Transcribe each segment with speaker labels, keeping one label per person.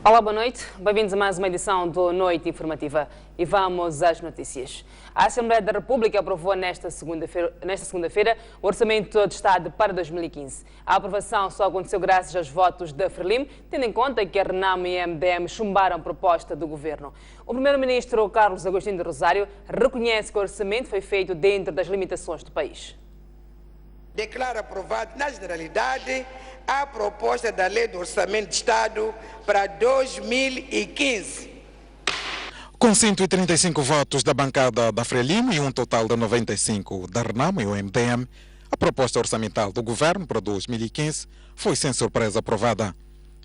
Speaker 1: Olá, boa noite. Bem-vindos a mais uma edição do Noite Informativa. E vamos às notícias. A Assembleia da República aprovou nesta segunda-feira o Orçamento de Estado para 2015. A aprovação só aconteceu graças aos votos da Frelimo, tendo em conta que a Renamo e a MDM chumbaram a proposta do Governo. O Primeiro-Ministro Carlos Agostinho de Rosário reconhece que o orçamento foi feito dentro das limitações do país.
Speaker 2: Declara aprovado, na generalidade, a proposta da Lei do Orçamento de Estado para 2015.
Speaker 3: Com 135 votos da bancada da Frelimo e um total de 95 da Renamo e o MDM, a proposta orçamental do Governo para 2015 foi sem surpresa aprovada.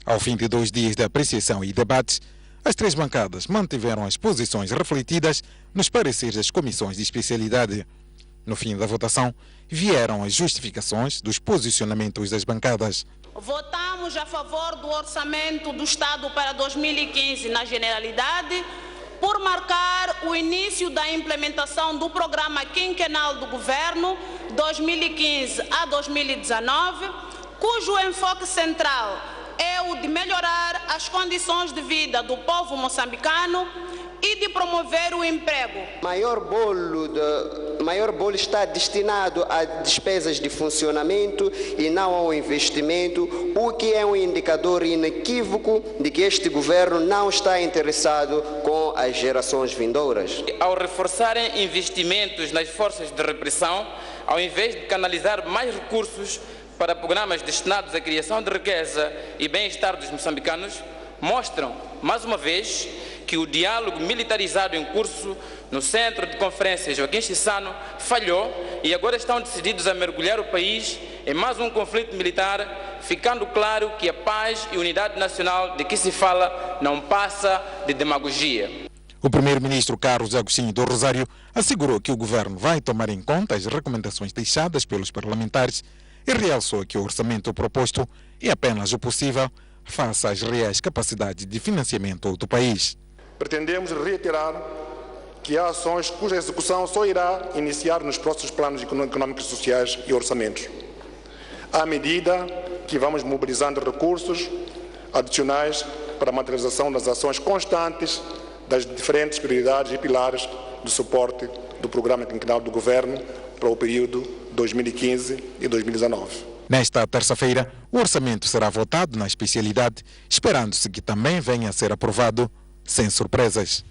Speaker 3: Ao fim de 2 dias de apreciação e debates, as 3 bancadas mantiveram as posições refletidas nos pareceres das comissões de especialidade. No fim da votação, vieram as justificações dos posicionamentos das bancadas.
Speaker 4: Votamos a favor do Orçamento do Estado para 2015 na generalidade, por marcar o início da implementação do Programa Quinquenal do Governo 2015 a 2019, cujo enfoque central é o de melhorar as condições de vida do povo moçambicano e de promover o emprego.
Speaker 5: Maior bolo está destinado a despesas de funcionamento e não ao investimento, o que é um indicador inequívoco de que este governo não está interessado com as gerações vindouras.
Speaker 6: Ao reforçarem investimentos nas forças de repressão, ao invés de canalizar mais recursos para programas destinados à criação de riqueza e bem-estar dos moçambicanos, mostram, mais uma vez, que o diálogo militarizado em curso no Centro de Conferências Joaquim Chissano falhou e agora estão decididos a mergulhar o país em mais um conflito militar, ficando claro que a paz e unidade nacional de que se fala não passa de demagogia.
Speaker 3: O primeiro-ministro Carlos Agostinho do Rosário assegurou que o governo vai tomar em conta as recomendações deixadas pelos parlamentares e realçou que o orçamento proposto é apenas o possível face às reais capacidades de financiamento do país.
Speaker 7: Pretendemos reiterar que há ações cuja execução só irá iniciar nos próximos planos econômicos, sociais e orçamentos, à medida que vamos mobilizando recursos adicionais para a materialização das ações constantes das diferentes prioridades e pilares de suporte do Programa Quinquenal do Governo para o período 2015 e 2019.
Speaker 3: Nesta terça-feira, o orçamento será votado na especialidade, esperando-se que também venha a ser aprovado sem surpresas.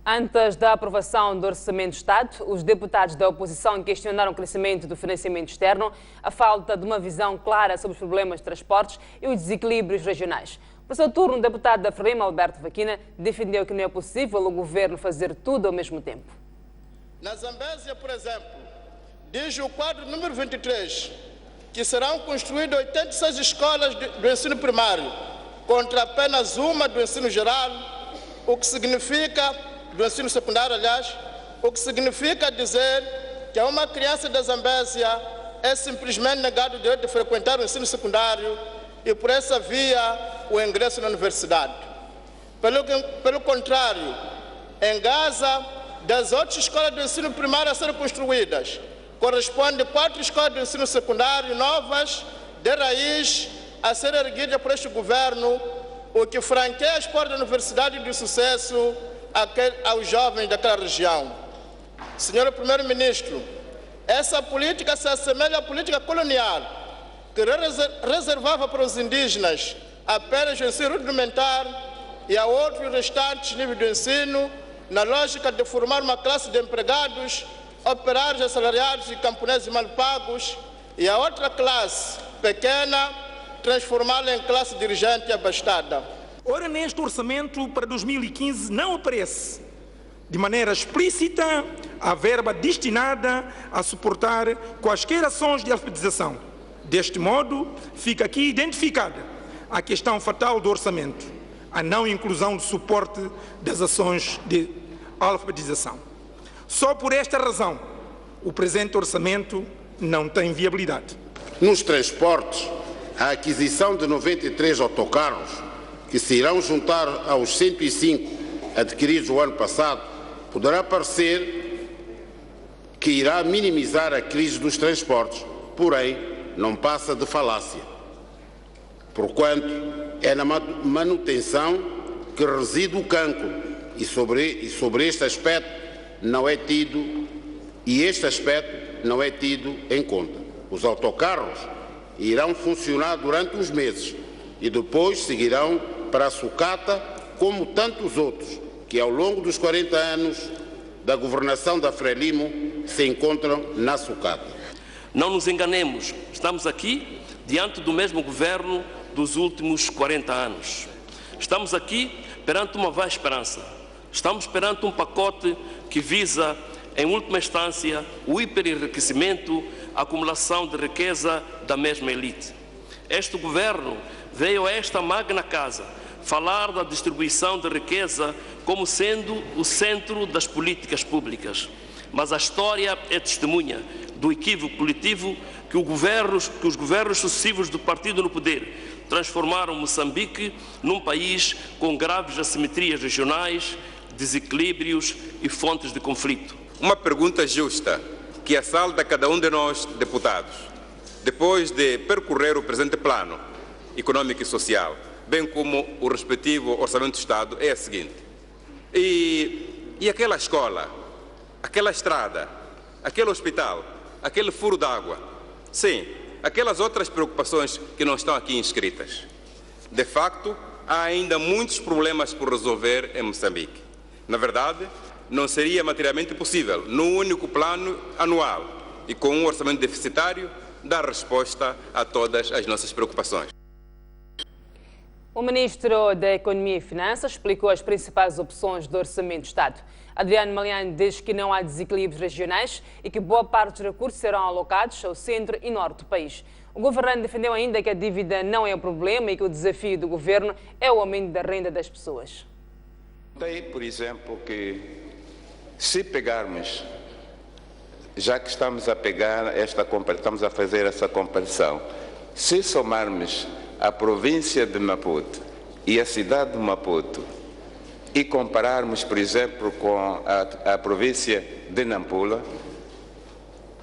Speaker 1: Antes da aprovação do Orçamento do Estado, os deputados da oposição questionaram o crescimento do financiamento externo, a falta de uma visão clara sobre os problemas de transportes e os desequilíbrios regionais. Por seu turno, o deputado da Frelimo, Alberto Vaquina, defendeu que não é possível o governo fazer tudo ao mesmo tempo.
Speaker 8: Na Zambésia, por exemplo, diz o quadro número 23 que serão construídas 86 escolas do ensino primário, contra apenas uma do ensino geral, o que significa, do ensino secundário, aliás, o que significa dizer que a uma criança da Zambésia é simplesmente negado o direito de frequentar o ensino secundário e, por essa via, o ingresso na universidade. Pelo contrário, em Gaza, das 8 escolas do ensino primário a serem construídas, corresponde 4 escolas do ensino secundário novas, de raiz, a ser erguida por este governo, o que franqueia as portas da universidade de sucesso aos jovens daquela região. Senhor Primeiro-Ministro, essa política se assemelha à política colonial, que reservava para os indígenas apenas o ensino rudimentar e a outros restantes níveis do ensino, na lógica de formar uma classe de empregados, operários assalariados e camponeses mal pagos, e a outra classe, pequena, transformá-la em classe dirigente abastada.
Speaker 9: Ora, neste orçamento para 2015 não aparece de maneira explícita a verba destinada a suportar quaisquer ações de alfabetização. Deste modo, fica aqui identificada a questão fatal do orçamento, a não inclusão de suporte das ações de alfabetização. Só por esta razão, o presente orçamento não tem viabilidade.
Speaker 10: Nos transportes, a aquisição de 93 autocarros, que se irão juntar aos 105 adquiridos o ano passado, poderá parecer que irá minimizar a crise dos transportes, porém, não passa de falácia. porquanto é na manutenção que reside o cancro e sobre este aspecto não é tido em conta. Os autocarros irão funcionar durante uns meses e depois seguirão para a sucata, como tantos outros que ao longo dos 40 anos da governação da Frelimo se encontram na sucata.
Speaker 11: Não nos enganemos, estamos aqui diante do mesmo governo dos últimos 40 anos. Estamos aqui perante uma vasta esperança. Estamos perante um pacote que visa, em última instância, o hiperenriquecimento, a acumulação de riqueza da mesma elite. Este governo veio a esta magna casa falar da distribuição de riqueza como sendo o centro das políticas públicas. Mas a história é testemunha do equívoco coletivo que os governos sucessivos do partido no poder transformaram Moçambique num país com graves assimetrias regionais, desequilíbrios e fontes de conflito.
Speaker 12: Uma pergunta justa que assalta cada um de nós, deputados, depois de percorrer o presente plano econômico e social, bem como o respectivo Orçamento do Estado, é a seguinte: e aquela escola, aquela estrada, aquele hospital, aquele furo d'água, sim, aquelas outras preocupações que não estão aqui inscritas. De facto, há ainda muitos problemas por resolver em Moçambique. Na verdade, não seria materialmente possível, num único plano anual e com um orçamento deficitário, dar resposta a todas as nossas preocupações.
Speaker 1: O ministro da Economia e Finanças explicou as principais opções do Orçamento do Estado. Adriano Malian diz que não há desequilíbrios regionais e que boa parte dos recursos serão alocados ao centro e norte do país. O governante defendeu ainda que a dívida não é o problema e que o desafio do governo é o aumento da renda das pessoas.
Speaker 13: Tem, por exemplo, que se pegarmos, já que estamos a fazer essa comparação, se somarmos a província de Maputo e a cidade de Maputo e compararmos, por exemplo, com a província de Nampula,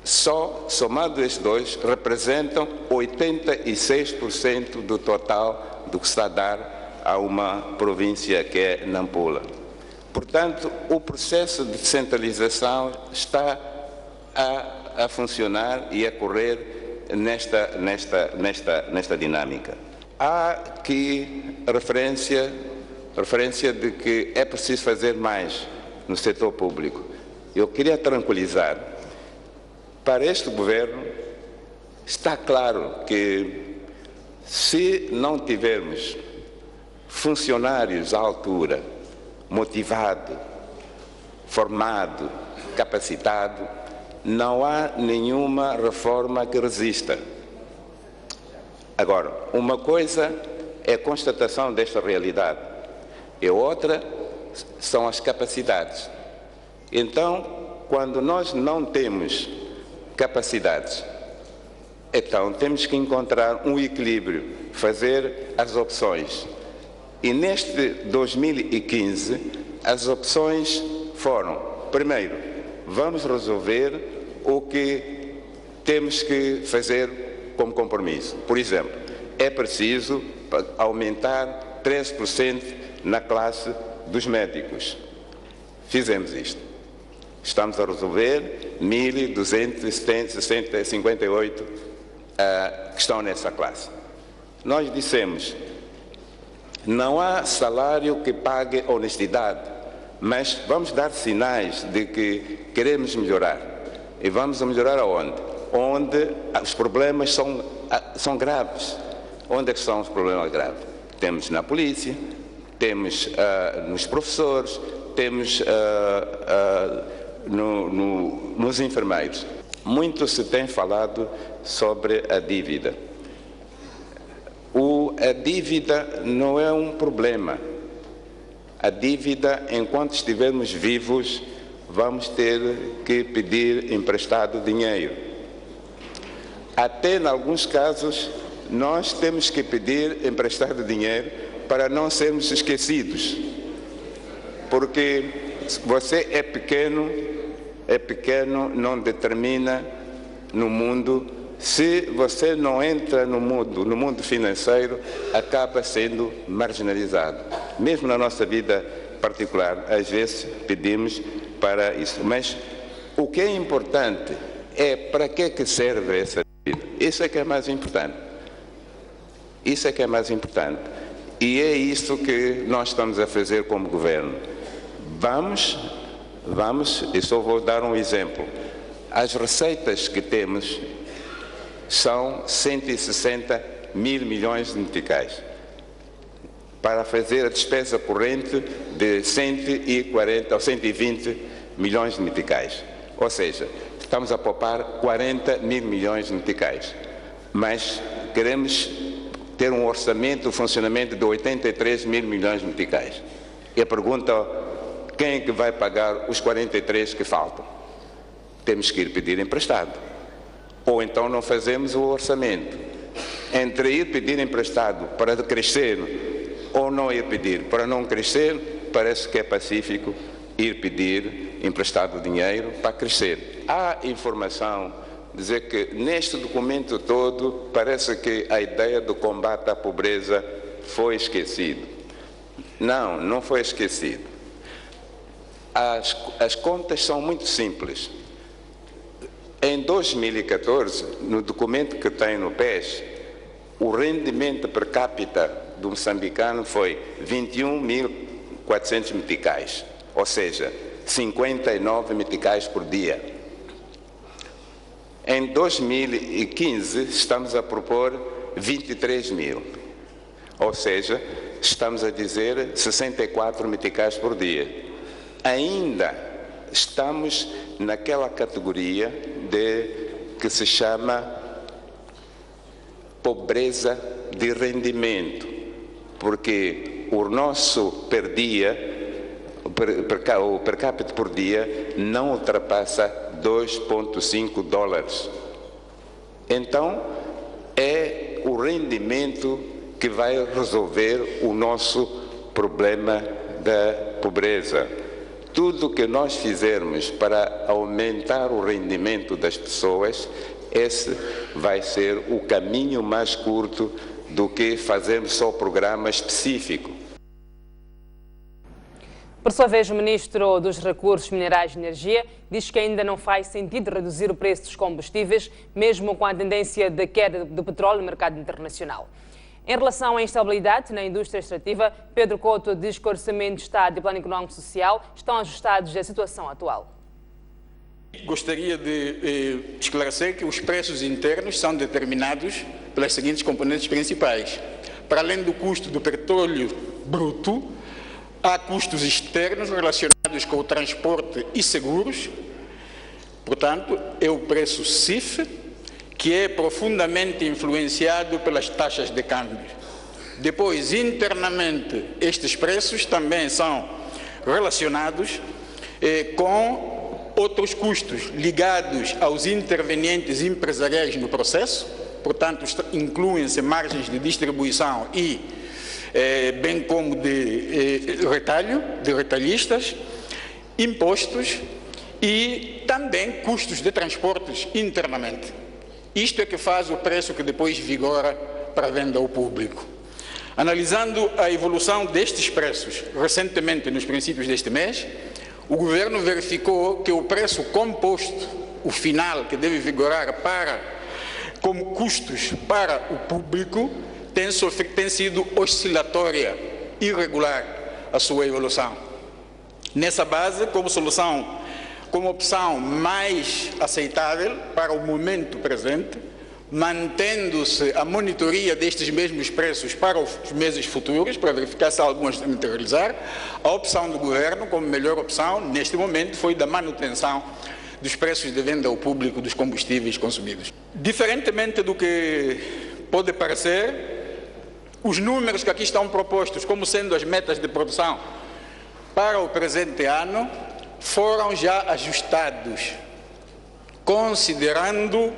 Speaker 13: só somado estes dois representam 86% do total do que está a dar a uma província que é Nampula. Portanto, o processo de descentralização está a funcionar e a correr nesta dinâmica. Há aqui referência de que é preciso fazer mais no setor público. Eu queria tranquilizar, para este governo está claro que se não tivermos funcionários à altura, motivado, formado, capacitado, não há nenhuma reforma que resista. Agora, uma coisa é a constatação desta realidade e outra são as capacidades. Então, quando nós não temos capacidades, então temos que encontrar um equilíbrio, fazer as opções. E neste 2015, as opções foram, primeiro, vamos resolver o que temos que fazer como compromisso. Por exemplo, é preciso aumentar 13% na classe dos médicos. Fizemos isto. Estamos a resolver 1.258 que estão nessa classe. Nós dissemos, não há salário que pague honestidade, mas vamos dar sinais de que queremos melhorar. E vamos a melhorar aonde? Onde os problemas são graves. Onde é que são os problemas graves? Temos na polícia, temos nos professores, temos nos enfermeiros. Muito se tem falado sobre a dívida. A dívida não é um problema. A dívida, enquanto estivermos vivos, vamos ter que pedir emprestado dinheiro. Até em alguns casos, nós temos que pedir emprestado dinheiro para não sermos esquecidos. Porque você é pequeno não determina no mundo se você não entra no mundo financeiro, acaba sendo marginalizado. Mesmo na nossa vida particular, às vezes pedimos para isso. Mas o que é importante é para que serve essa vida. Isso é que é mais importante. Isso é que é mais importante. E é isso que nós estamos a fazer como governo. Vamos, e só vou dar um exemplo. As receitas que temos são 160 mil milhões de meticais para fazer a despesa corrente de 140 ou 120 milhões de meticais. Ou seja, estamos a poupar 40 mil milhões de meticais. Mas queremos ter um orçamento de funcionamento de 83 mil milhões de meticais. E a pergunta, quem é que vai pagar os 43 que faltam? Temos que ir pedir emprestado. Ou então não fazemos o orçamento. Entre ir pedir emprestado para crescer ou não ir pedir para não crescer, parece que é pacífico ir pedir emprestado dinheiro para crescer. Há informação dizer que neste documento todo parece que a ideia do combate à pobreza foi esquecido. Não, não foi esquecido. As contas são muito simples. Em 2014, no documento que tem no PES, o rendimento per capita do moçambicano foi 21.400 meticais, ou seja, 59 meticais por dia. Em 2015, estamos a propor 23 mil, ou seja, estamos a dizer 64 meticais por dia. Ainda estamos naquela categoria que se chama pobreza de rendimento, porque o nosso per capita por dia não ultrapassa 2,5 dólares. Então, é o rendimento que vai resolver o nosso problema da pobreza. Tudo que nós fizermos para aumentar o rendimento das pessoas, esse vai ser o caminho mais curto do que fazermos só programa específico.
Speaker 1: Por sua vez, o Ministro dos Recursos Minerais e Energia diz que ainda não faz sentido reduzir o preço dos combustíveis, mesmo com a tendência de queda do petróleo no mercado internacional. Em relação à instabilidade na indústria extrativa, Pedro Couto diz que o Orçamento de Estado e o Plano Económico e Social estão ajustados à situação atual.
Speaker 14: Gostaria de esclarecer que os preços internos são determinados pelas seguintes componentes principais. Para além do custo do petróleo bruto, há custos externos relacionados com o transporte e seguros. Portanto, é o preço CIF, que é profundamente influenciado pelas taxas de câmbio. Depois, internamente, estes preços também são relacionados com outros custos ligados aos intervenientes empresariais no processo, portanto, incluem-se margens de distribuição e bem como de retalho, de retalhistas, impostos e também custos de transportes internamente. Isto é que faz o preço que depois vigora para a venda ao público. Analisando a evolução destes preços, recentemente, nos princípios deste mês, o Governo verificou que o preço composto, o final, que deve vigorar como custos para o público, tem sido oscilatória, irregular a sua evolução. Nessa base, como opção mais aceitável para o momento presente, mantendo-se a monitoria destes mesmos preços para os meses futuros, para verificar se há alguns a materializar, a opção do Governo, como melhor opção, neste momento, foi da manutenção dos preços de venda ao público dos combustíveis consumidos. Diferentemente do que pode parecer, os números que aqui estão propostos como sendo as metas de produção para o presente ano foram já ajustados, considerando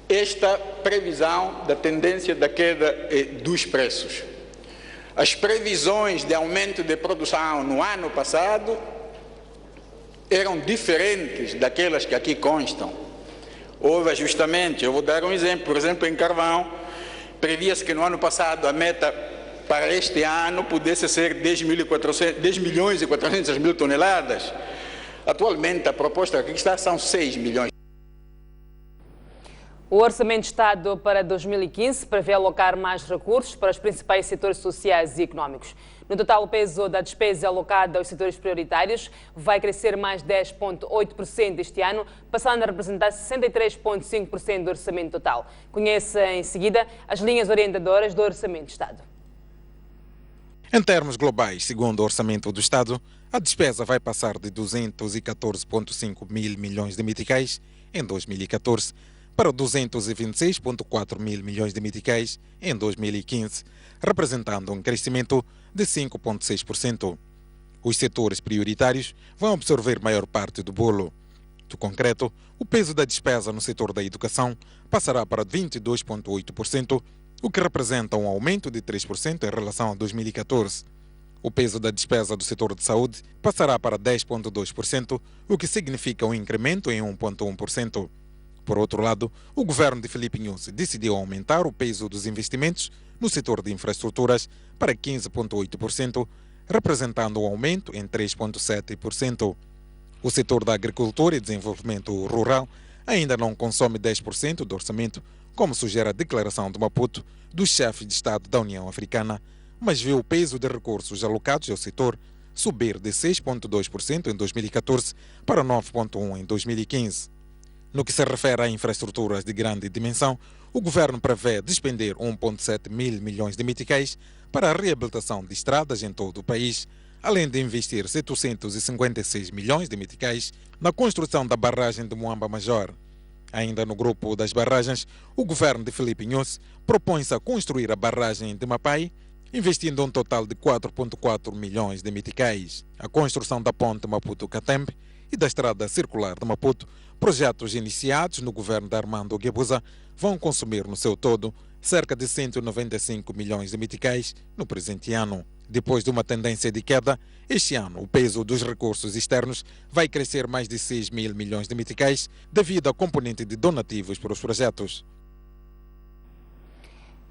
Speaker 14: esta previsão da tendência da queda dos preços. As previsões de aumento de produção no ano passado eram diferentes daquelas que aqui constam. houve ajustamentos. Eu vou dar um exemplo. Por exemplo, em carvão, previa-se que no ano passado a meta para este ano pudesse ser 10 milhões e 400 mil toneladas. Atualmente, a proposta que está são 6 milhões.
Speaker 1: O Orçamento de Estado para 2015 prevê alocar mais recursos para os principais setores sociais e económicos. No total, o peso da despesa alocada aos setores prioritários vai crescer mais 10,8% este ano, passando a representar 63,5% do orçamento total. Conheça em seguida as linhas orientadoras do Orçamento de Estado.
Speaker 3: Em termos globais, segundo o Orçamento do Estado, a despesa vai passar de 214,5 mil milhões de meticais em 2014 para 226,4 mil milhões de meticais em 2015, representando um crescimento de 5,6%. Os setores prioritários vão absorver maior parte do bolo. Do concreto, o peso da despesa no setor da educação passará para 22,8%, o que representa um aumento de 3% em relação a 2014. O peso da despesa do setor de saúde passará para 10,2%, o que significa um incremento em 1,1%. Por outro lado, o governo de Filipe Nyusi decidiu aumentar o peso dos investimentos no setor de infraestruturas para 15,8%, representando um aumento em 3,7%. O setor da agricultura e desenvolvimento rural ainda não consome 10% do orçamento, como sugere a declaração de Maputo do chefe de Estado da União Africana, mas viu o peso de recursos alocados ao setor subir de 6,2% em 2014 para 9,1% em 2015. No que se refere a infraestruturas de grande dimensão, o governo prevê despender 1,7 mil milhões de meticais para a reabilitação de estradas em todo o país, além de investir 756 milhões de meticais na construção da barragem de Moamba Major. Ainda no grupo das barragens, o governo de Filipe Nyusi propõe-se a construir a barragem de Mapai, investindo um total de 4,4 milhões de meticais. A construção da ponte Maputo-Catembe e da estrada circular de Maputo, projetos iniciados no governo de Armando Guebuza, vão consumir no seu todo cerca de 195 milhões de meticais no presente ano. Depois de uma tendência de queda, este ano o peso dos recursos externos vai crescer mais de 6 mil milhões de meticais devido à componente de donativos para os projetos.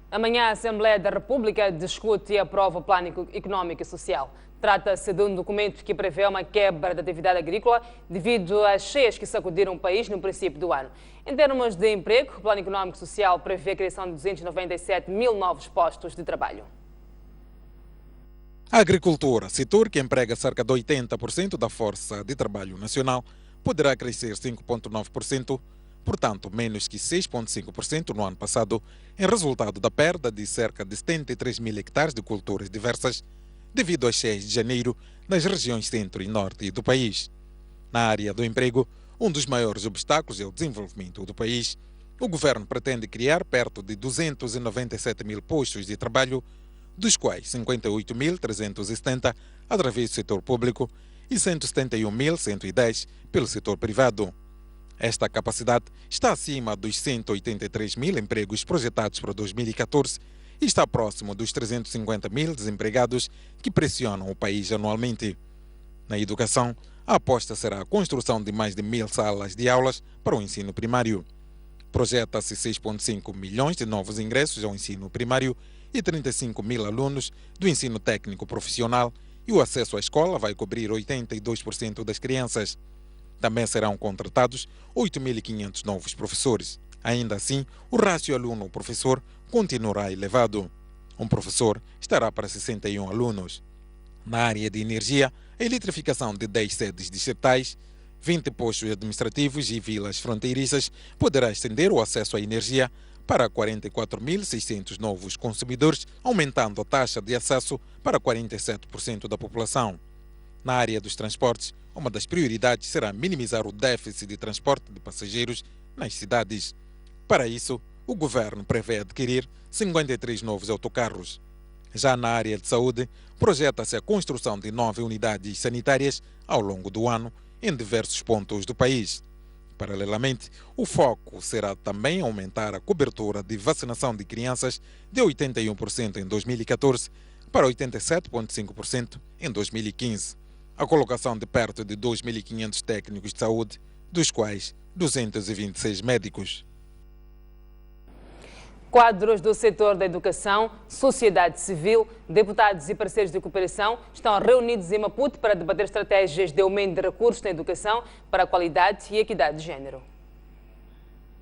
Speaker 1: Amanhã a Assembleia da República discute e aprova o Plano Econômico e Social. Trata-se de um documento que prevê uma quebra da atividade agrícola devido às cheias que sacudiram o país no princípio do ano. Em termos de emprego, o Plano Econômico e Social prevê a criação de 297 mil novos postos de trabalho.
Speaker 3: A agricultura, setor que emprega cerca de 80% da força de trabalho nacional, poderá crescer 5,9%, portanto menos que 6,5% no ano passado, em resultado da perda de cerca de 73 mil hectares de culturas diversas, devido às cheias de janeiro nas regiões centro e norte do país. Na área do emprego, um dos maiores obstáculos é o desenvolvimento do país. O governo pretende criar perto de 297 mil postos de trabalho, dos quais 58.370 através do setor público e 171.110 pelo setor privado. Esta capacidade está acima dos 183 mil empregos projetados para 2014 e está próximo dos 350 mil desempregados que pressionam o país anualmente. Na educação, a aposta será a construção de mais de 1.000 salas de aulas para o ensino primário. Projeta-se 6,5 milhões de novos ingressos ao ensino primário e 35 mil alunos do ensino técnico profissional, e o acesso à escola vai cobrir 82% das crianças. Também serão contratados 8.500 novos professores. Ainda assim, o rácio aluno-professor continuará elevado. Um professor estará para 61 alunos. Na área de energia, a eletrificação de 10 sedes distritais, 20 postos administrativos e vilas fronteiriças poderá estender o acesso à energia para 44.600 novos consumidores, aumentando a taxa de acesso para 47% da população. Na área dos transportes, uma das prioridades será minimizar o déficit de transporte de passageiros nas cidades. Para isso, o governo prevê adquirir 53 novos autocarros. Já na área de saúde, projeta-se a construção de 9 unidades sanitárias ao longo do ano em diversos pontos do país. Paralelamente, o foco será também aumentar a cobertura de vacinação de crianças de 81% em 2014 para 87,5% em 2015. A colocação de perto de 2.500 técnicos de saúde, dos quais 226 médicos.
Speaker 1: Quadros do setor da educação, sociedade civil, deputados e parceiros de cooperação estão reunidos em Maputo para debater estratégias de aumento de recursos na educação para a qualidade e equidade de género.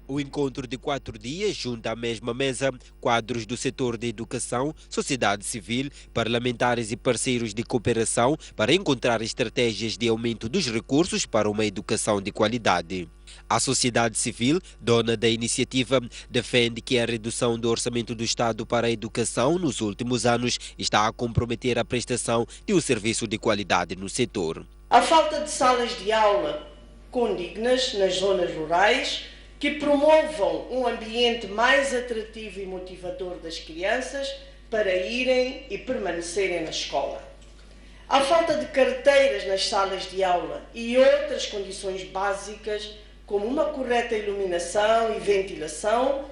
Speaker 15: O encontro de 4 dias junta à mesma mesa quadros do setor da educação, sociedade civil, parlamentares e parceiros de cooperação para encontrar estratégias de aumento dos recursos para uma educação de qualidade. A sociedade civil, dona da iniciativa, defende que a redução do orçamento do Estado para a educação nos últimos anos está a comprometer a prestação de um serviço de qualidade no setor.
Speaker 16: A falta de salas de aula condignas nas zonas rurais que promovam um ambiente mais atrativo e motivador das crianças para irem e permanecerem na escola. A falta de carteiras nas salas de aula e outras condições básicas, como uma correta iluminação e ventilação,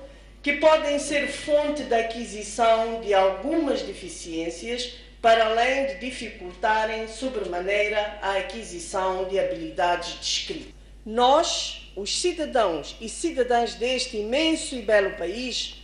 Speaker 16: que podem ser fonte da aquisição de algumas deficiências, para além de dificultarem sobremaneira a aquisição de habilidades de escrita. Nós, os cidadãos e cidadãs deste imenso e belo país,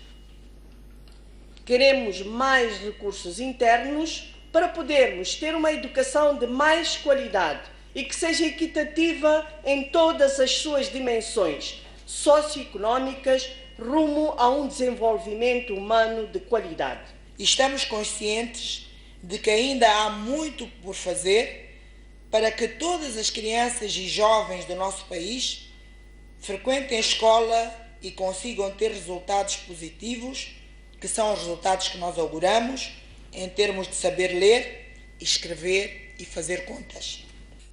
Speaker 16: queremos mais recursos internos para podermos ter uma educação de mais qualidade e que seja equitativa em todas as suas dimensões socioeconómicas, rumo a um desenvolvimento humano de qualidade.
Speaker 17: Estamos conscientes de que ainda há muito por fazer para que todas as crianças e jovens do nosso país frequentem a escola e consigam ter resultados positivos, que são os resultados que nós auguramos em termos de saber ler, escrever e fazer contas.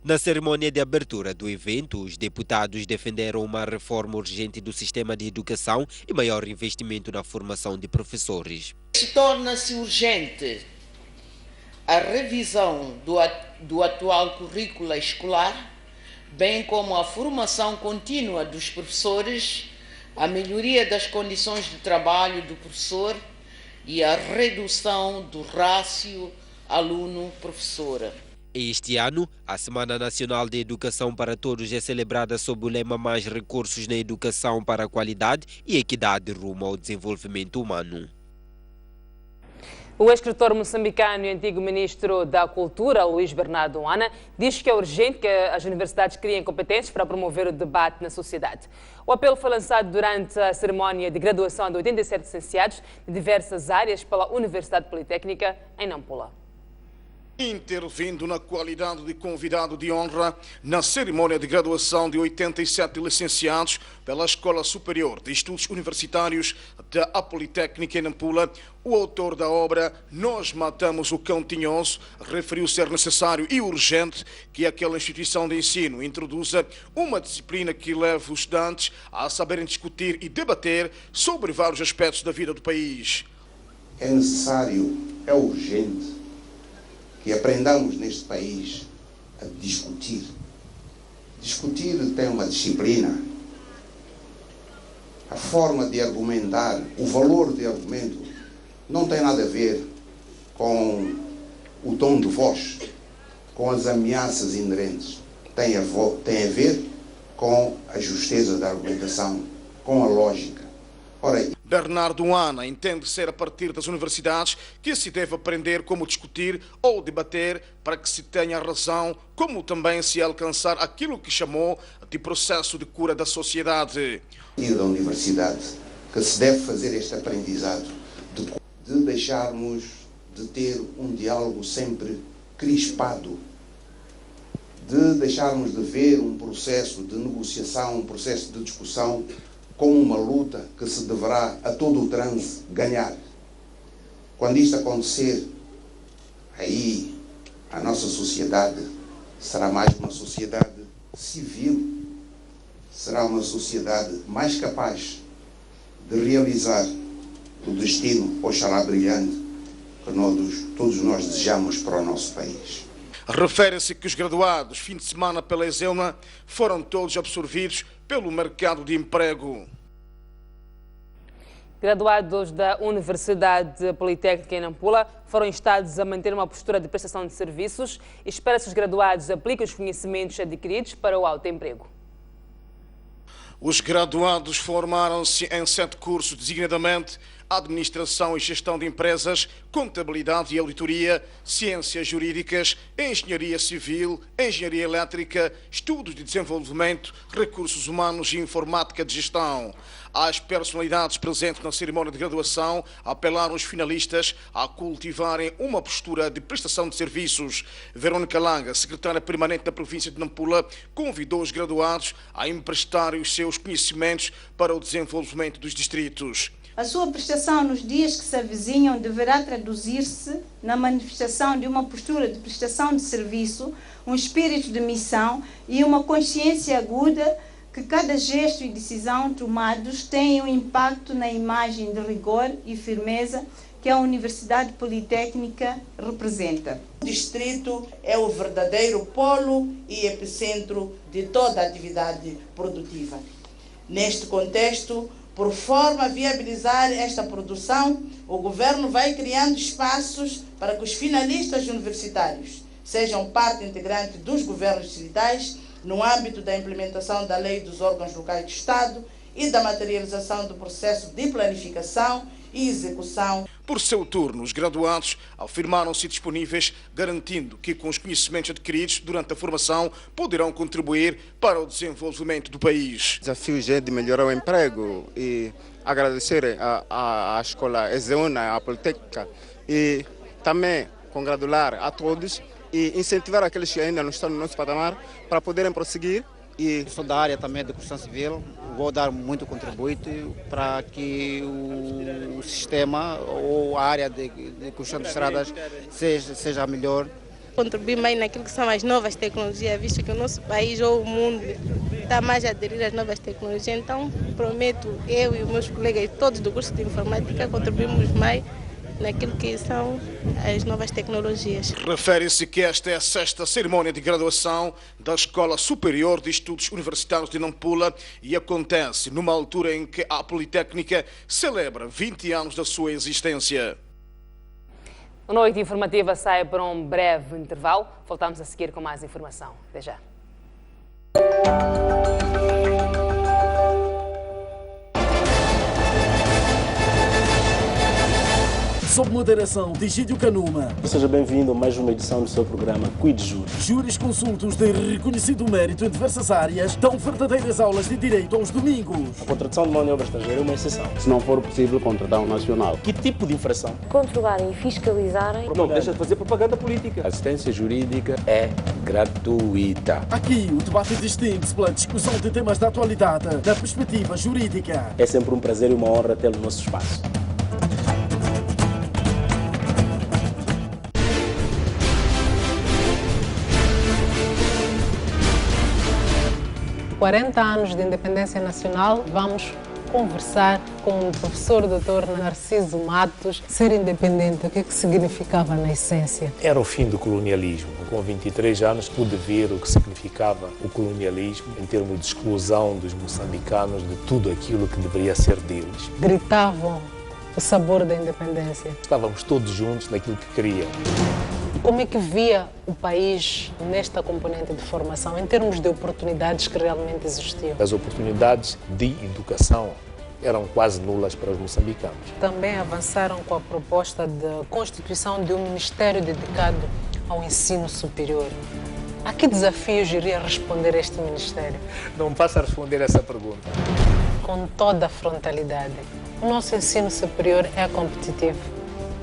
Speaker 15: Na cerimônia de abertura do evento, os deputados defenderam uma reforma urgente do sistema de educação e maior investimento na formação de professores.
Speaker 18: Torna-se urgente a revisão do atual currículo escolar, bem como a formação contínua dos professores, a melhoria das condições de trabalho do professor e a redução do rácio aluno-professora.
Speaker 15: Este ano, a Semana Nacional de Educação para Todos é celebrada sob o lema Mais recursos na educação para a qualidade e equidade rumo ao desenvolvimento humano.
Speaker 1: O escritor moçambicano e antigo ministro da Cultura, Luís Bernardo Uana, diz que é urgente que as universidades criem competências para promover o debate na sociedade. O apelo foi lançado durante a cerimónia de graduação de 87 licenciados de diversas áreas pela Universidade Politécnica em Nampula.
Speaker 19: Intervindo na qualidade de convidado de honra na cerimônia de graduação de 87 licenciados pela Escola Superior de Estudos Universitários da Politécnica em Nampula, o autor da obra Nós Matamos o Cão Tinhoso referiu ser necessário e urgente que aquela instituição de ensino introduza uma disciplina que leve os estudantes a saberem discutir e debater sobre vários aspectos da vida do país.
Speaker 20: É necessário, é urgente que aprendamos neste país a discutir. Discutir tem uma disciplina. A forma de argumentar, o valor de argumento, não tem nada a ver com o tom de voz, com as ameaças inerentes. Tem a ver com a justeza da argumentação, com a lógica. Ora,
Speaker 19: Bernardo Uana entende ser a partir das universidades que se deve aprender como discutir ou debater para que se tenha razão, como também se alcançar aquilo que chamou de processo de cura da sociedade.
Speaker 20: Da universidade que se deve fazer este aprendizado de deixarmos de ter um diálogo sempre crispado, de deixarmos de ver um processo de negociação, um processo de discussão como uma luta que se deverá a todo o transe ganhar. Quando isto acontecer, aí a nossa sociedade será mais uma sociedade civil, será uma sociedade mais capaz de realizar o destino, oxalá brilhante, que todos nós desejamos para o nosso país.
Speaker 19: Refere-se que os graduados, fim de semana pela ESELMA, foram todos absorvidos pelo mercado de emprego.
Speaker 1: Graduados da Universidade Politécnica em Nampula foram instados a manter uma postura de prestação de serviços e espera-se que os graduados apliquem os conhecimentos adquiridos para o autoemprego.
Speaker 19: Os graduados formaram-se em 7 cursos, designadamente Administração e Gestão de Empresas, Contabilidade e Auditoria, Ciências Jurídicas, Engenharia Civil, Engenharia Elétrica, Estudos de Desenvolvimento, Recursos Humanos e Informática de Gestão. As personalidades presentes na cerimónia de graduação apelaram os finalistas a cultivarem uma postura de prestação de serviços. Verônica Langa, secretária permanente da província de Nampula, convidou os graduados a emprestarem os seus conhecimentos para o desenvolvimento dos distritos.
Speaker 21: A sua prestação nos dias que se avizinham deverá traduzir-se na manifestação de uma postura de prestação de serviço, um espírito de missão e uma consciência aguda que cada gesto e decisão tomados tenham um impacto na imagem de rigor e firmeza que a Universidade Politécnica representa.
Speaker 16: O distrito é o verdadeiro polo e epicentro de toda a atividade produtiva. Neste contexto, por forma a viabilizar esta produção, o Governo vai criando espaços para que os finalistas universitários sejam parte integrante dos governos distritais no âmbito da implementação da Lei dos Órgãos Locais de Estado e da materialização do processo de planificação e execução.
Speaker 19: Por seu turno, os graduados afirmaram-se disponíveis, garantindo que com os conhecimentos adquiridos durante a formação poderão contribuir para o desenvolvimento do país.
Speaker 22: O desafio é de melhorar o emprego e agradecer à escola ESEUNA, à Politécnica, e também congratular a todos e incentivar aqueles que ainda não estão no nosso patamar para poderem prosseguir.
Speaker 23: E sou da área também de construção civil, vou dar muito contributo para que o sistema ou a área de construção de estradas seja melhor.
Speaker 24: Contribuir mais naquilo que são as novas tecnologias, visto que o nosso país ou o mundo está mais a aderir às novas tecnologias. Então, prometo, eu e os meus colegas, todos do curso de informática, contribuímos mais naquilo que são as novas tecnologias.
Speaker 19: Refere-se que esta é a 6ª cerimónia de graduação da Escola Superior de Estudos Universitários de Nampula e acontece numa altura em que a Politécnica celebra 20 anos da sua existência.
Speaker 1: A Noite Informativa sai para um breve intervalo. Voltamos a seguir com mais informação. Até já.
Speaker 25: Sob moderação de Egídio Canuma.
Speaker 26: Seja bem-vindo a mais uma edição do seu programa Cuide Júri.
Speaker 25: Júris consultos de reconhecido mérito em diversas áreas dão verdadeiras aulas de direito aos domingos.
Speaker 26: A contratação de mão de obra estrangeira é uma exceção.
Speaker 27: Se não for possível, contratar um nacional.
Speaker 26: Que tipo de infração?
Speaker 28: Controlarem e fiscalizarem.
Speaker 26: Não deixa de fazer propaganda política.
Speaker 27: A assistência jurídica é gratuita.
Speaker 25: Aqui o debate distingue-se pela discussão de temas da atualidade da perspectiva jurídica.
Speaker 26: É sempre um prazer e uma honra tê-lo no nosso espaço.
Speaker 29: 40 anos de independência nacional, vamos conversar com o professor Dr. Narciso Matos. Ser independente, o que significava na essência?
Speaker 30: Era o fim do colonialismo. Com 23 anos pude ver o que significava o colonialismo em termos de exclusão dos moçambicanos de tudo aquilo que deveria ser deles.
Speaker 29: Gritavam o sabor da independência.
Speaker 30: Estávamos todos juntos naquilo que queríamos.
Speaker 29: Como é que via o país nesta componente de formação, em termos de oportunidades que realmente existiam?
Speaker 30: As oportunidades de educação eram quase nulas para os moçambicanos.
Speaker 29: Também avançaram com a proposta de constituição de um ministério dedicado ao ensino superior. A que desafios iria responder este ministério?
Speaker 30: Não passo a responder essa pergunta.
Speaker 29: Com toda a frontalidade, o nosso ensino superior é competitivo.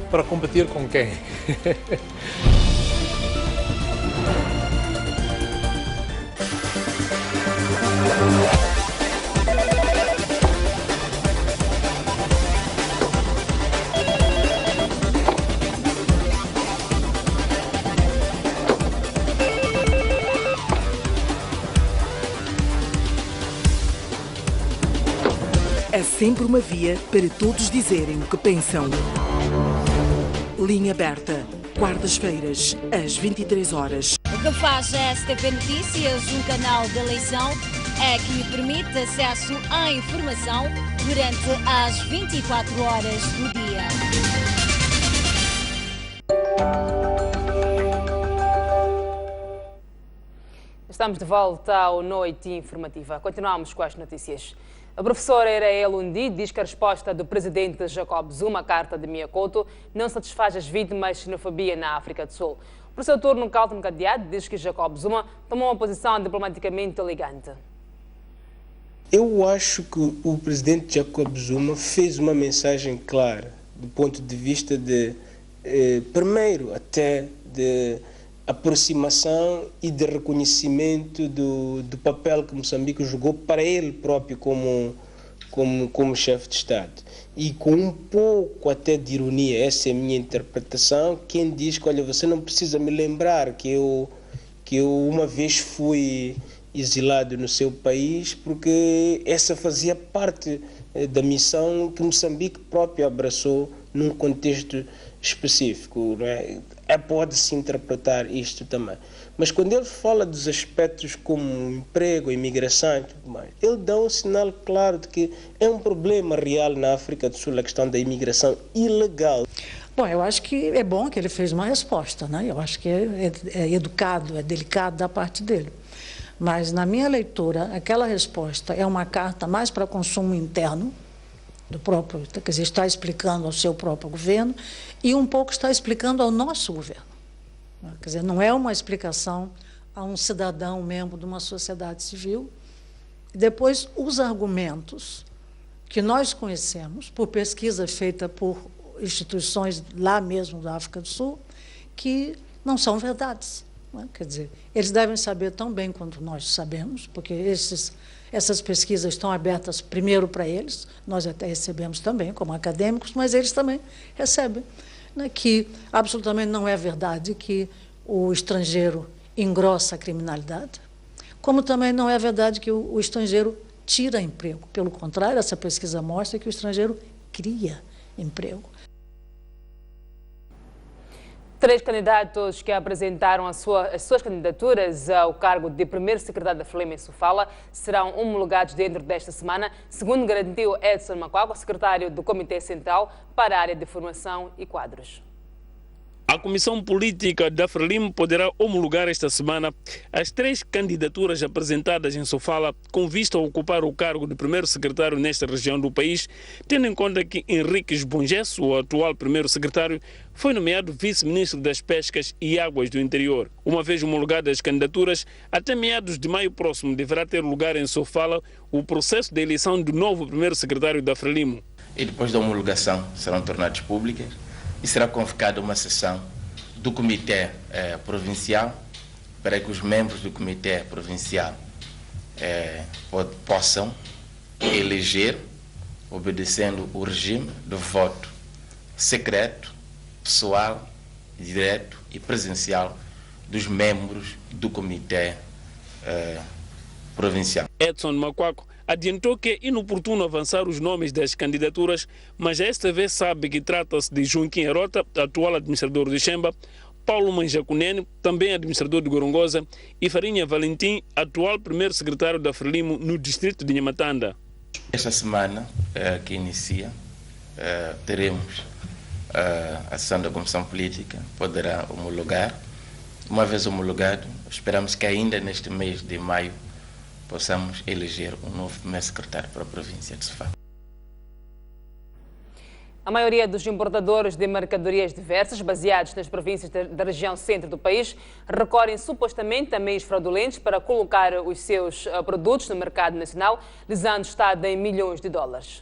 Speaker 30: Para competir com quem?
Speaker 31: Há sempre uma via para todos dizerem o que pensam. Linha aberta, quartas-feiras, às 23 horas.
Speaker 32: O que faz a STP Notícias, um canal de eleição, é que lhe permite acesso à informação durante as 24 horas do dia.
Speaker 1: Estamos de volta ao Noite Informativa. Continuamos com as notícias. A professora Erael Undi diz que a resposta do presidente Jacob Zuma à carta de Miyakoto não satisfaz as vítimas de xenofobia na África do Sul. O professor Turno Carlton Cadeado diz que Jacob Zuma tomou uma posição diplomaticamente elegante.
Speaker 2: Eu acho que o presidente Jacob Zuma fez uma mensagem clara do ponto de vista de, primeiro, até de aproximação e de reconhecimento do papel que Moçambique jogou para ele próprio como chefe de Estado. E com um pouco até de ironia, essa é a minha interpretação, quem diz que, olha, você não precisa me lembrar que eu uma vez fui exilado no seu país, porque essa fazia parte da missão que Moçambique próprio abraçou num contexto específico, não é? Pode-se interpretar isto também. Mas quando ele fala dos aspectos como emprego, imigração e tudo mais, ele dá um sinal claro de que é um problema real na África do Sul a questão da imigração ilegal.
Speaker 4: Bom, eu acho que é bom que ele fez uma resposta, né? Eu acho que é educado, é delicado da parte dele. Mas, na minha leitura, aquela resposta é uma carta mais para consumo interno, do próprio, quer dizer, está explicando ao seu próprio governo e um pouco está explicando ao nosso governo. Quer dizer, não é uma explicação a um cidadão membro de uma sociedade civil. Depois, os argumentos que nós conhecemos, por pesquisa feita por instituições lá mesmo da África do Sul, que não são verdades. Quer dizer, eles devem saber tão bem quanto nós sabemos, porque essas pesquisas estão abertas primeiro para eles, nós até recebemos também como acadêmicos, mas eles também recebem, né, que absolutamente não é verdade que o estrangeiro engrossa a criminalidade, como também não é verdade que o estrangeiro tira emprego. Pelo contrário, essa pesquisa mostra que o estrangeiro cria emprego.
Speaker 1: 3 candidatos que apresentaram as suas candidaturas ao cargo de primeiro secretário da Frelimo em Sofala serão homologados dentro desta semana, segundo garantiu Edson Macuaco, secretário do Comitê Central para a área de formação e quadros.
Speaker 5: A Comissão Política da Frelimo poderá homologar esta semana as 3 candidaturas apresentadas em Sofala com vista a ocupar o cargo de primeiro secretário nesta região do país, tendo em conta que Henriques Bongesso, o atual primeiro secretário, foi nomeado vice-ministro das Pescas e Águas do Interior. Uma vez homologadas as candidaturas, até meados de maio próximo deverá ter lugar em Sofala o processo de eleição do novo primeiro secretário da Frelimo.
Speaker 6: E depois da homologação serão tornadas públicas e será convocada uma sessão do Comitê Provincial para que os membros do Comitê Provincial possam eleger, obedecendo o regime de voto secreto, pessoal, direto e presencial dos membros do Comitê Provincial.
Speaker 5: Edson Macuaco adiantou que é inoportuno avançar os nomes das candidaturas, mas esta vez sabe que trata-se de Joaquim Arota, atual administrador de Xemba, Paulo Manjacunene, também administrador de Gorongosa, e Farinha Valentim, atual primeiro secretário da Frelimo no distrito de Nhamatanda.
Speaker 6: Esta semana que inicia, teremos a sessão da Comissão Política, poderá homologar. Uma vez homologado, esperamos que ainda neste mês de maio possamos eleger um novo primeiro secretário para a província de Sofala.
Speaker 1: A maioria dos importadores de mercadorias diversas, baseados nas províncias da região centro do país, recorrem supostamente a meios fraudulentos para colocar os seus produtos no mercado nacional, lisando o Estado em milhões de dólares.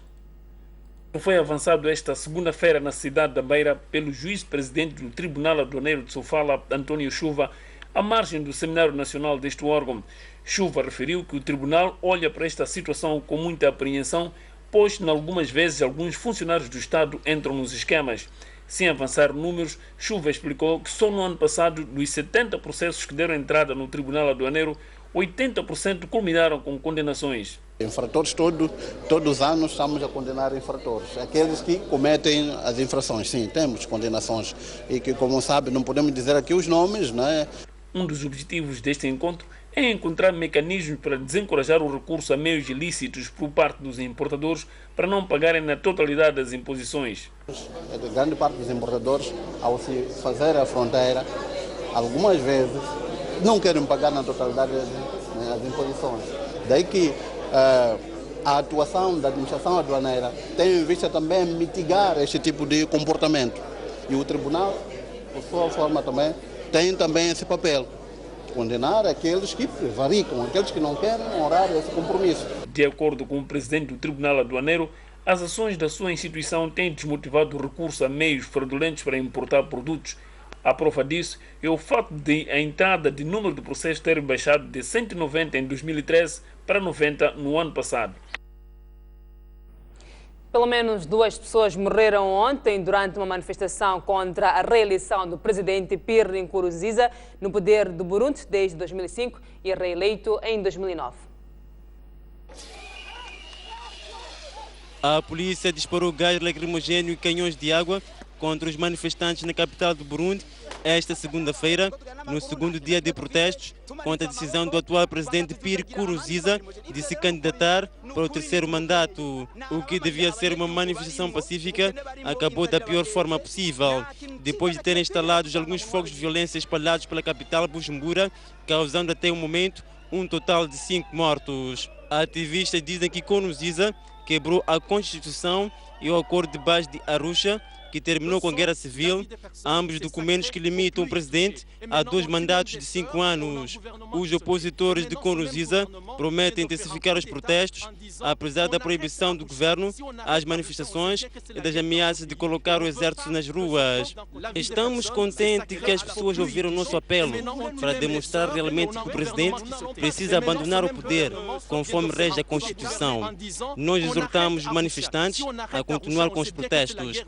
Speaker 5: Foi avançado esta segunda-feira na cidade da Beira pelo juiz-presidente do Tribunal Aduaneiro de Sofala, António Chuva, à margem do Seminário Nacional deste órgão. Chuva referiu que o tribunal olha para esta situação com muita apreensão, pois, em algumas vezes, alguns funcionários do Estado entram nos esquemas. Sem avançar números, Chuva explicou que só no ano passado, dos 70 processos que deram entrada no Tribunal Aduaneiro, 80% culminaram com condenações.
Speaker 7: Infratores, todos os anos estamos a condenar infratores. Aqueles que cometem as infrações, sim, temos condenações. E que, como sabe, não podemos dizer aqui os nomes, não é?
Speaker 5: Um dos objetivos deste encontro é encontrar mecanismos para desencorajar o recurso a meios ilícitos por parte dos importadores para não pagarem na totalidade das imposições.
Speaker 7: A grande parte dos importadores, ao se fazer a fronteira, algumas vezes não querem pagar na totalidade as imposições. Daí que a atuação da administração aduaneira tem em vista também mitigar este tipo de comportamento. E o tribunal, por sua forma, tem também esse papel. Condenar aqueles que prevaricam, aqueles que não querem honrar esse compromisso.
Speaker 5: De acordo com o presidente do Tribunal Aduaneiro, as ações da sua instituição têm desmotivado o recurso a meios fraudulentos para importar produtos. A prova disso é o fato de a entrada de número de processos ter baixado de 190 em 2013 para 90 no ano passado.
Speaker 1: Pelo menos 2 pessoas morreram ontem durante uma manifestação contra a reeleição do presidente Pierre Nkurunziza no poder do Burundi desde 2005 e reeleito em 2009.
Speaker 3: A polícia disparou gás lacrimogêneo e canhões de água contra os manifestantes na capital do Burundi esta segunda-feira, no segundo dia de protestos contra a decisão do atual presidente Pierre Nkurunziza de se candidatar para o 3º mandato. O que devia ser uma manifestação pacífica acabou da pior forma possível, depois de terem instalado alguns focos de violência espalhados pela capital Bujumbura, causando até o momento um total de 5 mortos. Ativistas dizem que Nkurunziza quebrou a Constituição e o Acordo de Paz de Arusha, que terminou com a guerra civil, ambos documentos que limitam o presidente a 2 mandatos de 5 anos. Os opositores de Nkurunziza prometem intensificar os protestos, apesar da proibição do governo às manifestações e das ameaças de colocar o exército nas ruas. Estamos contentes que as pessoas ouviram o nosso apelo para demonstrar realmente que o presidente precisa abandonar o poder, conforme rege a Constituição. Nós exortamos os manifestantes a continuar com os protestos.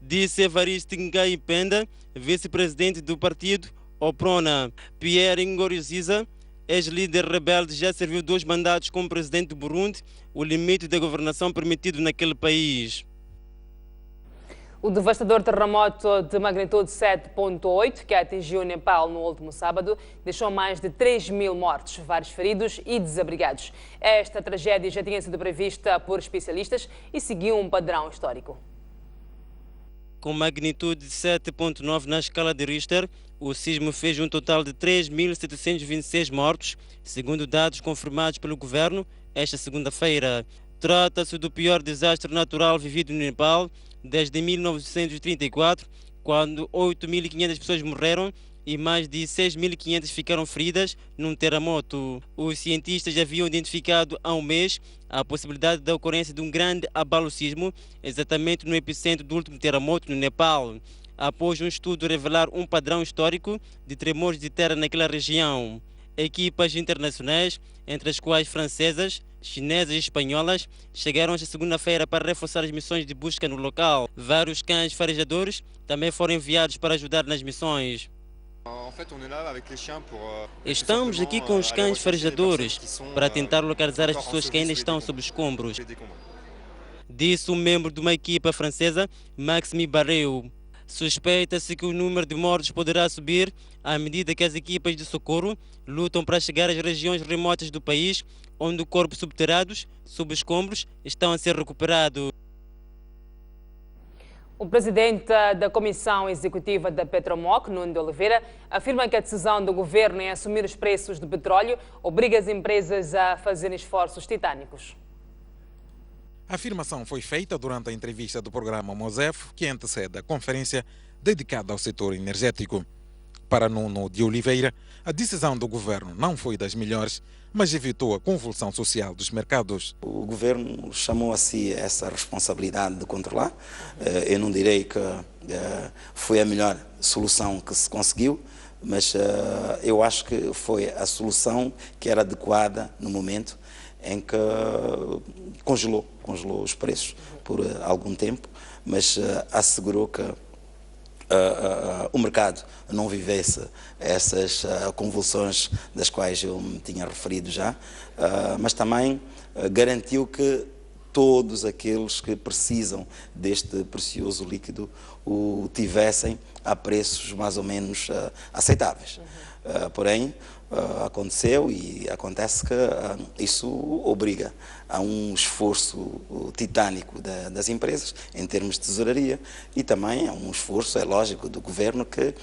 Speaker 3: Disse Evariste Ngai Penda, vice-presidente do partido Oprona. Pierre Nkurunziza, ex-líder rebelde, já serviu 2 mandatos como presidente do Burundi, o limite da governação permitido naquele país.
Speaker 1: O devastador terremoto de magnitude 7.8, que atingiu o Nepal no último sábado, deixou mais de 3.000 mortos, vários feridos e desabrigados. Esta tragédia já tinha sido prevista por especialistas e seguiu um padrão histórico.
Speaker 3: Com magnitude de 7.9 na escala de Richter, o sismo fez um total de 3.726 mortos, segundo dados confirmados pelo governo esta segunda-feira. Trata-se do pior desastre natural vivido no Nepal desde 1934, quando 8.500 pessoas morreram e mais de 6.500 ficaram feridas num terremoto. Os cientistas já haviam identificado há um mês a possibilidade da ocorrência de um grande abalo sísmico exatamente no epicentro do último terremoto no Nepal, após um estudo revelar um padrão histórico de tremores de terra naquela região. Equipas internacionais, entre as quais francesas, chinesas e espanholas, chegaram esta segunda-feira para reforçar as missões de busca no local. Vários cães farejadores também foram enviados para ajudar nas missões. Estamos aqui com os cães farejadores para tentar localizar as pessoas que ainda estão sob escombros, disse um membro de uma equipa francesa, Maxime Barreu. Suspeita-se que o número de mortos poderá subir à medida que as equipas de socorro lutam para chegar às regiões remotas do país, onde corpos subterrâneos, sob escombros, estão a ser recuperados.
Speaker 1: O presidente da Comissão Executiva da Petromoc, Nuno de Oliveira, afirma que a decisão do governo em assumir os preços do petróleo obriga as empresas a fazerem esforços titânicos.
Speaker 8: A afirmação foi feita durante a entrevista do programa Mosef, que antecede a conferência dedicada ao setor energético. Para Nuno de Oliveira, a decisão do governo não foi das melhores, mas evitou a convulsão social dos mercados.
Speaker 9: O governo chamou a si essa responsabilidade de controlar. Eu não direi que foi a melhor solução que se conseguiu, mas eu acho que foi a solução que era adequada no momento em que congelou os preços por algum tempo, mas assegurou que o mercado não vivesse essas convulsões das quais eu me tinha referido já, mas também garantiu que todos aqueles que precisam deste precioso líquido o tivessem a preços mais ou menos aceitáveis. Porém, aconteceu e acontece que isso obriga a um esforço titânico das empresas em termos de tesouraria e também a um esforço, é lógico, do governo que,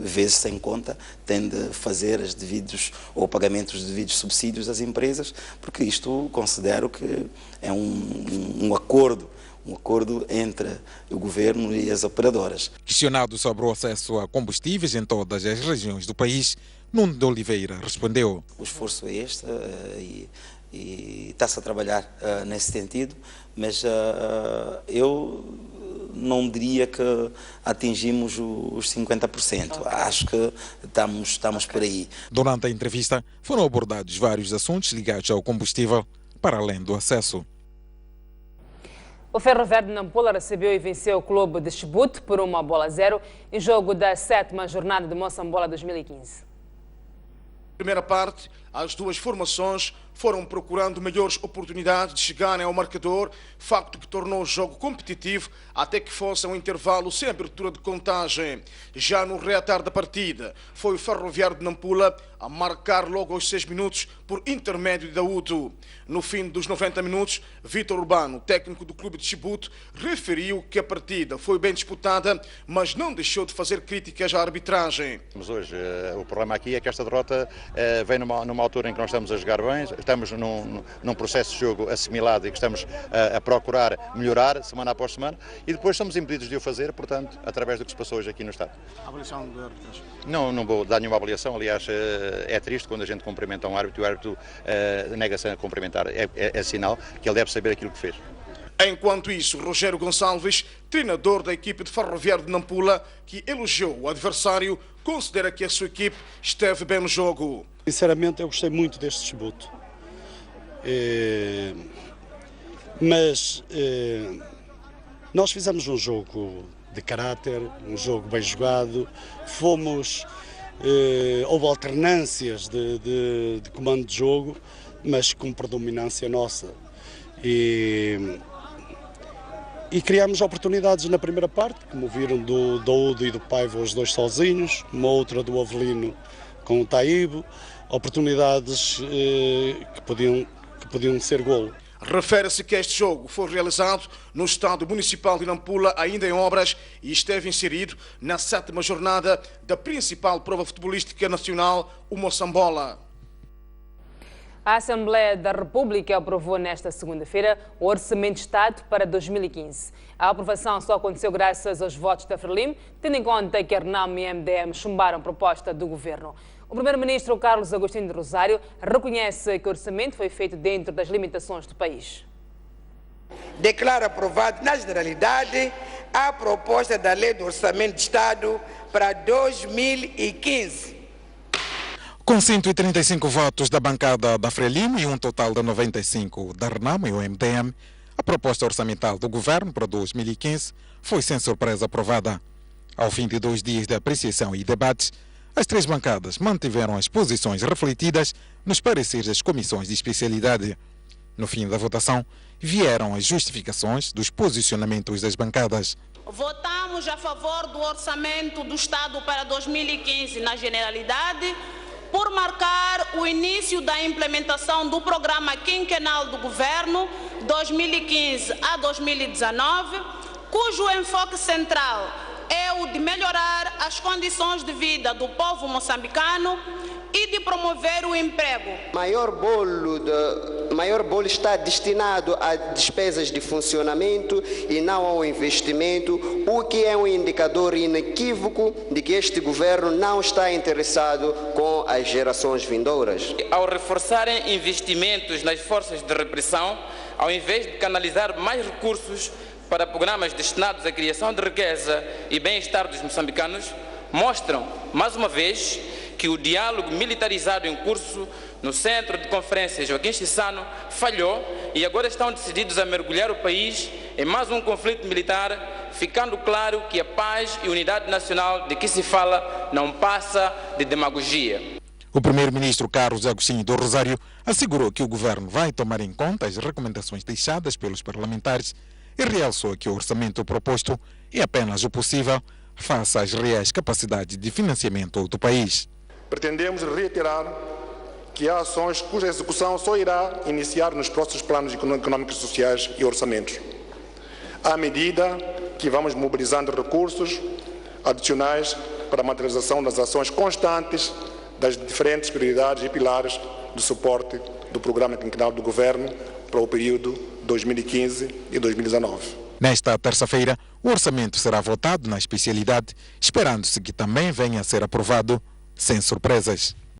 Speaker 9: vezes sem conta, tem de fazer os devidos ou pagamentos dos devidos subsídios às empresas, porque isto considero que é um acordo entre o governo e as operadoras.
Speaker 8: Questionado sobre o acesso a combustíveis em todas as regiões do país, Nuno de Oliveira respondeu:
Speaker 9: o esforço é este e está-se a trabalhar nesse sentido, mas eu não diria que atingimos os 50%. Acho que estamos por aí.
Speaker 8: Durante a entrevista foram abordados vários assuntos ligados ao combustível, para além do acesso.
Speaker 1: O Ferro Verde de Nampula recebeu e venceu o clube de Chibute por 1-0 em jogo da 7ª jornada de Moçambola 2015.
Speaker 19: Primeira parte, as duas formações foram procurando melhores oportunidades de chegarem ao marcador, facto que tornou o jogo competitivo até que fosse um intervalo sem abertura de contagem. Já no reatar da partida, foi o Ferroviário de Nampula a marcar logo aos 6 minutos por intermédio de Daúdo. No fim dos 90 minutos, Vítor Urbano, técnico do clube de Chibute, referiu que a partida foi bem disputada, mas não deixou de fazer críticas à arbitragem.
Speaker 10: Hoje, o problema aqui é que esta derrota vem numa altura em que nós estamos a jogar bem, estamos num processo de jogo assimilado e que estamos a procurar melhorar semana após semana e depois somos impedidos de o fazer, portanto, através do que se passou hoje aqui no Estado.
Speaker 19: A avaliação da arbitragem?
Speaker 10: Não vou dar nenhuma avaliação, aliás, é triste quando a gente cumprimenta um árbitro e o árbitro nega-se a cumprimentar, é sinal que ele deve saber aquilo que fez.
Speaker 19: Enquanto isso, Rogério Gonçalves, treinador da equipe de Ferroviário de Nampula, que elogiou o adversário, considera que a sua equipe esteve bem no jogo.
Speaker 11: Sinceramente, eu gostei muito deste disputo. Mas nós fizemos um jogo de caráter, um jogo bem jogado, houve alternâncias de comando de jogo, mas com predominância nossa. E criámos oportunidades na primeira parte, como viram do Daúdo e do Paiva, os dois sozinhos, uma outra do Avelino com o Taíbo, oportunidades que podiam ser golo.
Speaker 19: Refere-se que este jogo foi realizado no Estádio Municipal de Nampula, ainda em obras, e esteve inserido na 7ª jornada da principal prova futebolística nacional, o Moçambola.
Speaker 1: A Assembleia da República aprovou nesta segunda-feira o Orçamento de Estado para 2015. A aprovação só aconteceu graças aos votos da Frelimo, tendo em conta que a RENAM e a MDM chumbaram a proposta do governo. O primeiro-ministro Carlos Agostinho de Rosário reconhece que o orçamento foi feito dentro das limitações do país.
Speaker 12: Declara aprovado na generalidade a proposta da Lei do Orçamento de Estado para 2015.
Speaker 8: Com 135 votos da bancada da Frelimo e um total de 95 da RENAM e o MDM, a proposta orçamental do governo para 2015 foi sem surpresa aprovada. Ao fim de 2 dias de apreciação e debates, as 3 bancadas mantiveram as posições refletidas nos pareceres das comissões de especialidade. No fim da votação, vieram as justificações dos posicionamentos das bancadas.
Speaker 13: Votamos a favor do Orçamento do Estado para 2015 na generalidade, por marcar o início da implementação do programa quinquenal do governo 2015 a 2019, cujo enfoque central é o de melhorar as condições de vida do povo moçambicano e de promover o emprego.
Speaker 12: Maior bolo está destinado a despesas de funcionamento e não ao investimento, o que é um indicador inequívoco de que este governo não está interessado com as gerações vindouras.
Speaker 14: Ao reforçarem investimentos nas forças de repressão, ao invés de canalizar mais recursos para programas destinados à criação de riqueza e bem-estar dos moçambicanos, mostram, mais uma vez, que o diálogo militarizado em curso no Centro de Conferência Joaquim Chissano falhou e agora estão decididos a mergulhar o país em mais um conflito militar, ficando claro que a paz e unidade nacional de que se fala não passa de demagogia.
Speaker 8: O primeiro-ministro Carlos Agostinho do Rosário assegurou que o governo vai tomar em conta as recomendações deixadas pelos parlamentares e realçou que o orçamento proposto é apenas o possível face às reais capacidades de financiamento do país.
Speaker 15: Pretendemos reiterar que há ações cuja execução só irá iniciar nos próximos planos econômicos, sociais e orçamentos, à medida que vamos mobilizando recursos adicionais para a materialização das ações constantes das diferentes prioridades e pilares do suporte do Programa Quinquenal do Governo para o período 2015 e 2019.
Speaker 8: Nesta terça-feira, o orçamento será votado na especialidade, esperando-se que também venha a ser aprovado sem surpresas.